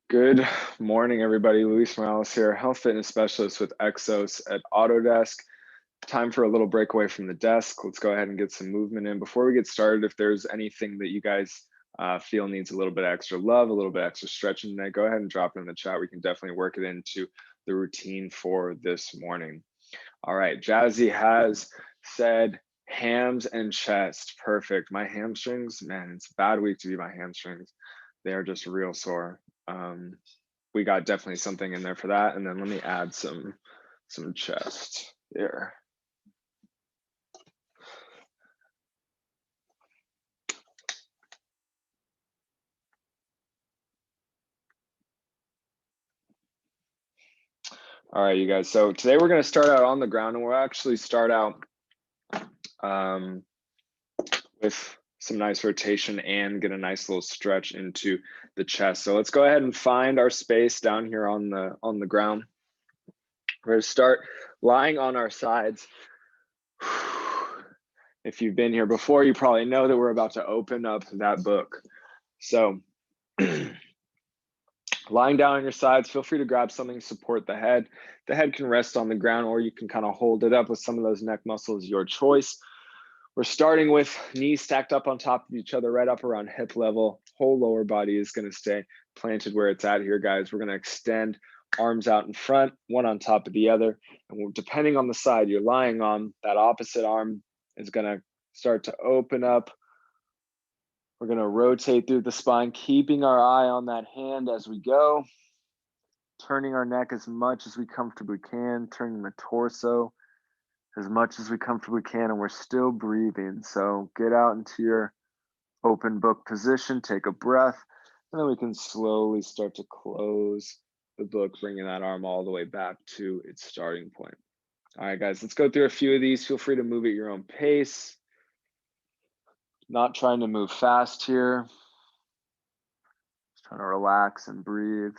Good morning, everybody. Luis Morales here, health fitness specialist with Exos at Autodesk. Time for a little breakaway from the desk. Let's go ahead and get some movement in. Before we get started, if there's anything that you guys feel needs a little bit extra love, a little bit extra stretching today, go ahead and drop it in the chat. We can definitely work it into the routine for this morning. All right, Jazzy has said hams and chest. Perfect. My hamstrings, man, it's a bad week to be my hamstrings. They are just real sore. We got definitely something in there for that. And then let me add some chest here. All right, you guys. So today we're going to start out on the ground, and we'll actually start out with some nice rotation and get a nice little stretch into the chest. So let's go ahead and find our space down here on the ground. We're going to start lying on our sides. If you've been here before, you probably know that we're about to open up that book. So lying down on your sides, feel free to grab something to support the head. The head can rest on the ground, or you can kind of hold it up with some of those neck muscles, your choice. We're starting with knees stacked up on top of each other, right up around hip level. Whole lower body is going to stay planted where it's at here, guys. We're going to extend arms out in front, one on top of the other. And depending on the side you're lying on, that opposite arm is going to start to open up. We're going to rotate through the spine, keeping our eye on that hand as we go. Turning our neck as much as we comfortably can, turning the torso as much as we comfortably can, and we're still breathing. So get out into your open book position, take a breath, and then we can slowly start to close the book, bringing that arm all the way back to its starting point. All right, guys, let's go through a few of these. Feel free to move at your own pace. Not trying to move fast here. Just trying to relax and breathe.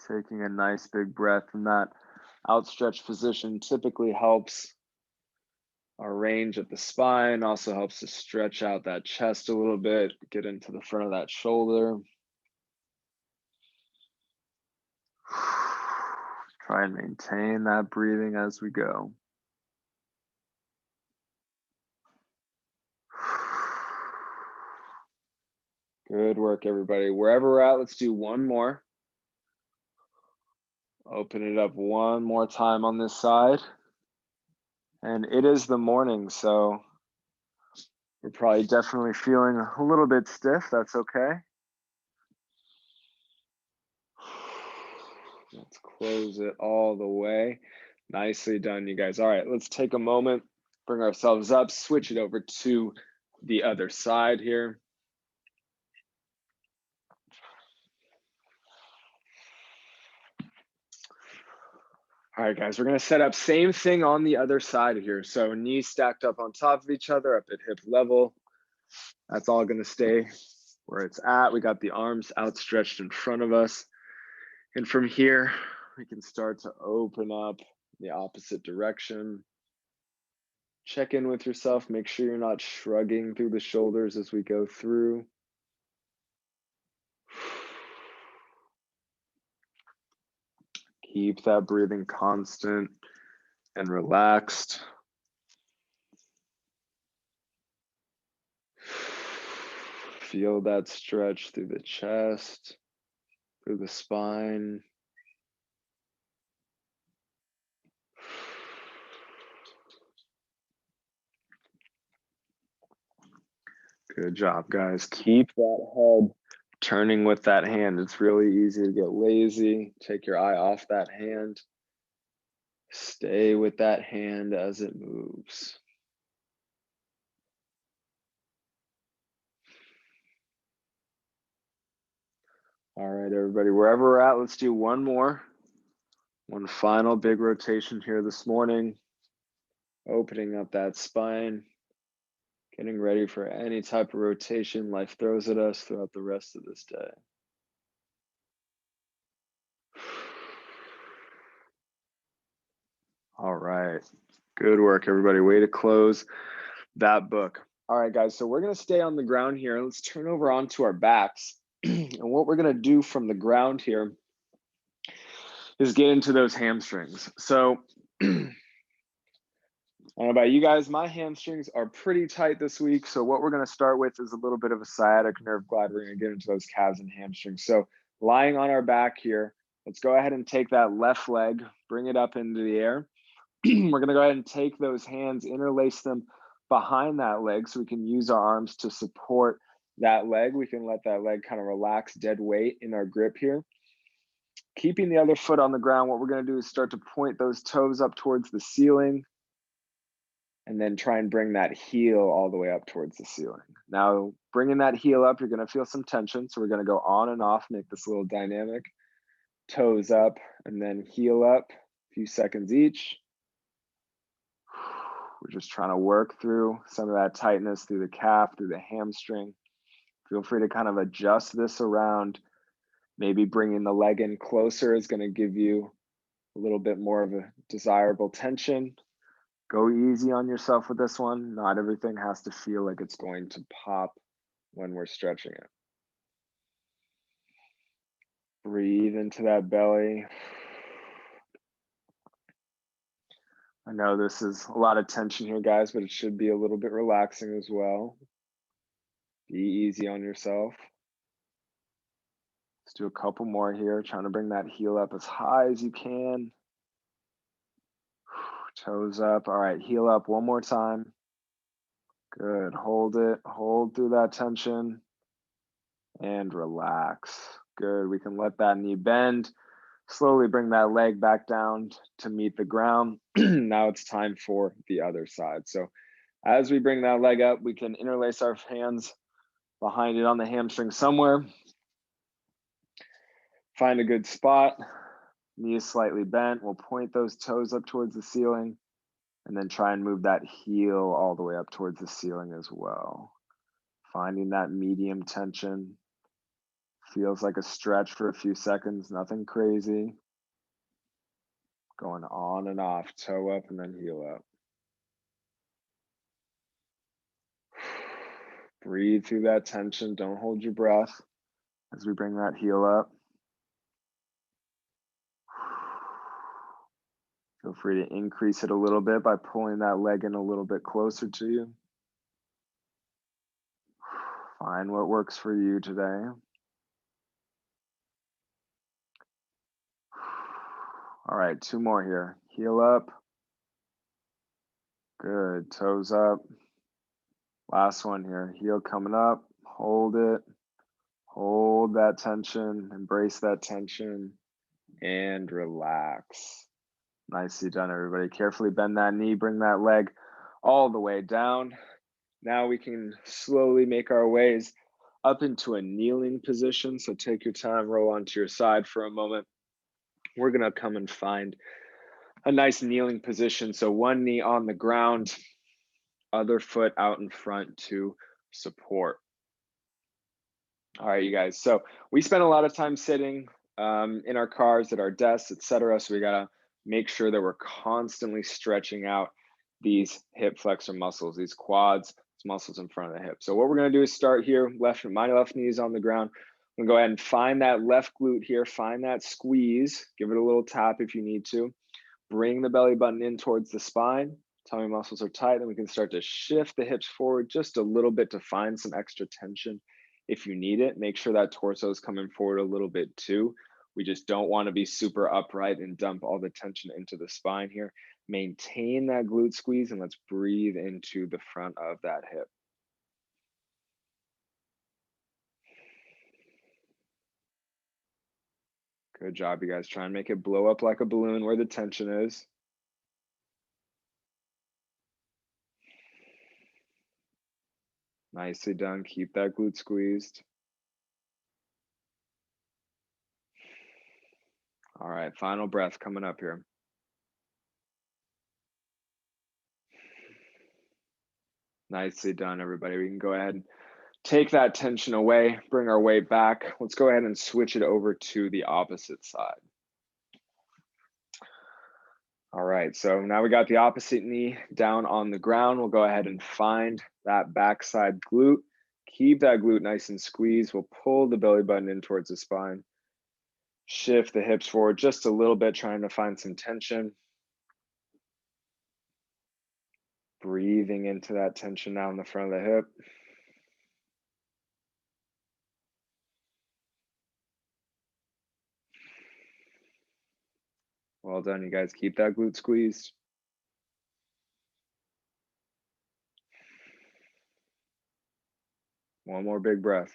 Taking a nice big breath from that outstretched position typically helps our range of the spine, also helps to stretch out that chest a little bit, get into the front of that shoulder. Try and maintain that breathing as we go. Good work, everybody. Wherever we're at, let's do one more. Open it up one more time on this side. And it is the morning, so we're probably definitely feeling a little bit stiff. That's okay. Let's close it all the way. Nicely done, you guys. All right, let's take a moment, bring ourselves up, switch it over to the other side here. All right, guys, we're going to set up same thing on the other side here. So knees stacked up on top of each other, up at hip level. That's all going to stay where it's at. We got the arms outstretched in front of us. And from here, we can start to open up the opposite direction. Check in with yourself. Make sure you're not shrugging through the shoulders as we go through. Keep that breathing constant and relaxed. Feel that stretch through the chest, through the spine. Good job, guys. Keep that head turning with that hand. It's really easy to get lazy. Take your eye off that hand. Stay with that hand as it moves. All right, everybody, wherever we're at, let's do one more. One final big rotation here this morning. Opening up that spine. Getting ready for any type of rotation life throws at us throughout the rest of this day. All right, good work, everybody. Way to close that book. All right, guys, so we're gonna stay on the ground here. Let's turn over onto our backs. And what we're gonna do from the ground here is get into those hamstrings. So I don't know about you guys, my hamstrings are pretty tight this week. So what we're gonna start with is a little bit of a sciatic nerve glide. We're gonna get into those calves and hamstrings. So lying on our back here, let's go ahead and take that left leg, bring it up into the air. We're gonna go ahead and take those hands, interlace them behind that leg so we can use our arms to support that leg. We can let that leg kind of relax, dead weight in our grip here. Keeping the other foot on the ground, what we're gonna do is start to point those toes up towards the ceiling and then try and bring that heel all the way up towards the ceiling. Now, bringing that heel up, you're gonna feel some tension. So we're gonna go on and off, make this a little dynamic. Toes up and then heel up, a few seconds each. We're just trying to work through some of that tightness through the calf, through the hamstring. Feel free to kind of adjust this around. Maybe bringing the leg in closer is going to give you a little bit more of a desirable tension. Go easy on yourself with this one. Not everything has to feel like it's going to pop when we're stretching it. Breathe into that belly. I know this is a lot of tension here, guys, but it should be a little bit relaxing as well. Be easy on yourself. Let's do a couple more here, trying to bring that heel up as high as you can. Toes up. All right, heel up one more time. Good, hold it, hold through that tension and relax. Good, we can let that knee bend. Slowly bring that leg back down to meet the ground. Now it's time for the other side. So as we bring that leg up, we can interlace our hands behind it on the hamstring somewhere. Find a good spot. Knee is slightly bent. We'll point those toes up towards the ceiling and then try and move that heel all the way up towards the ceiling as well. Finding that medium tension. Feels like a stretch for a few seconds, nothing crazy. Going on and off, toe up and then heel up. Breathe through that tension. Don't hold your breath as we bring that heel up. Feel free to increase it a little bit by pulling that leg in a little bit closer to you. Find what works for you today. All right, two more here. Heel up. Good, toes up. Last one here, heel coming up. Hold it. Hold that tension, embrace that tension, and relax. Nicely done, everybody. Carefully bend that knee, bring that leg all the way down. Now we can slowly make our ways up into a kneeling position. So take your time, roll onto your side for a moment. We're gonna come and find a nice kneeling position. So one knee on the ground, other foot out in front to support. All right, you guys. So we spend a lot of time sitting in our cars, at our desks, etc. So we gotta make sure that we're constantly stretching out these hip flexor muscles, these quads, muscles in front of the hip. So what we're gonna do is start here. My left knee is on the ground. I'm gonna go ahead and find that left glute here. Find that squeeze. Give it a little tap if you need to. Bring the belly button in towards the spine. Tummy muscles are tight. Then we can start to shift the hips forward just a little bit to find some extra tension. If you need it, make sure that torso is coming forward a little bit too. We just don't want to be super upright and dump all the tension into the spine here. Maintain that glute squeeze and let's breathe into the front of that hip. Good job, you guys. Try and make it blow up like a balloon where the tension is. Nicely done. Keep that glute squeezed. All right, final breath coming up here. Nicely done, everybody. We can go ahead and take that tension away, bring our weight back. Let's go ahead and switch it over to the opposite side. All right, so now we got the opposite knee down on the ground. We'll go ahead and find that backside glute. Keep that glute nice and squeezed. We'll pull the belly button in towards the spine. Shift the hips forward just a little bit, trying to find some tension. Breathing into that tension now in the front of the hip. Well done, you guys. Keep that glute squeezed. One more big breath.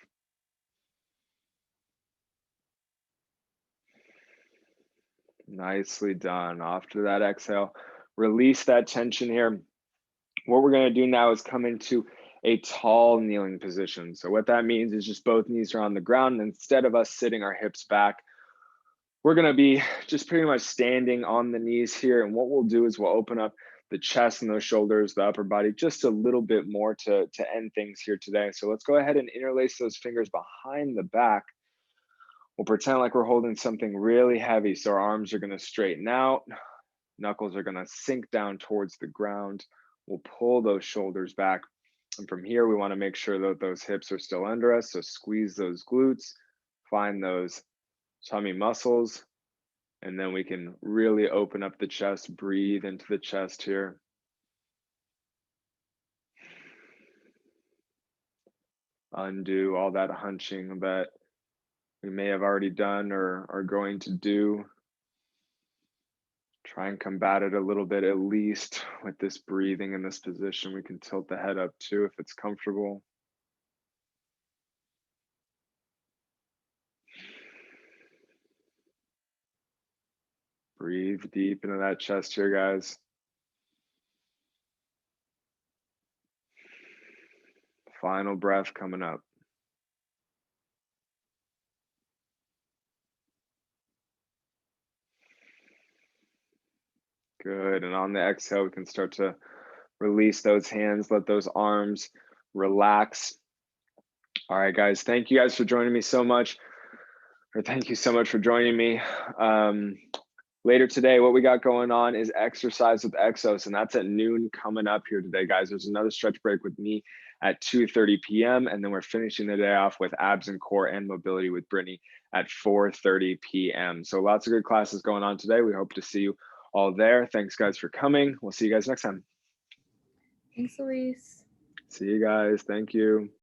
Nicely done. After that exhale, release that tension here. What we're going to do now is come into a tall kneeling position. So what that means is just both knees are on the ground. And instead of us sitting our hips back, we're going to be just pretty much standing on the knees here. And what we'll do is we'll open up the chest and those shoulders, the upper body, just a little bit more to end things here today. So let's go ahead and interlace those fingers behind the back. We'll pretend like we're holding something really heavy. So our arms are going to straighten out. Knuckles are going to sink down towards the ground. We'll pull those shoulders back. And from here, we want to make sure that those hips are still under us. So squeeze those glutes, find those tummy muscles, and then we can really open up the chest, breathe into the chest here. Undo all that hunching that we may have already done or are going to do. Try and combat it a little bit, at least with this breathing in this position. We can tilt the head up too if it's comfortable. Breathe deep into that chest here, guys. Final breath coming up. Good. And on the exhale, we can start to release those hands, let those arms relax. All right, guys. Thank you guys for joining me so much. Or thank you so much for joining me. Later today, what we got going on is exercise with Exos, and that's at noon coming up here today, guys. There's another stretch break with me at 2:30 p.m. And then we're finishing the day off with abs and core and mobility with Brittany at 4:30 p.m. So lots of good classes going on today. We hope to see you all there. Thanks, guys, for coming. We'll see you guys next time. Thanks, Elise. See you guys. Thank you.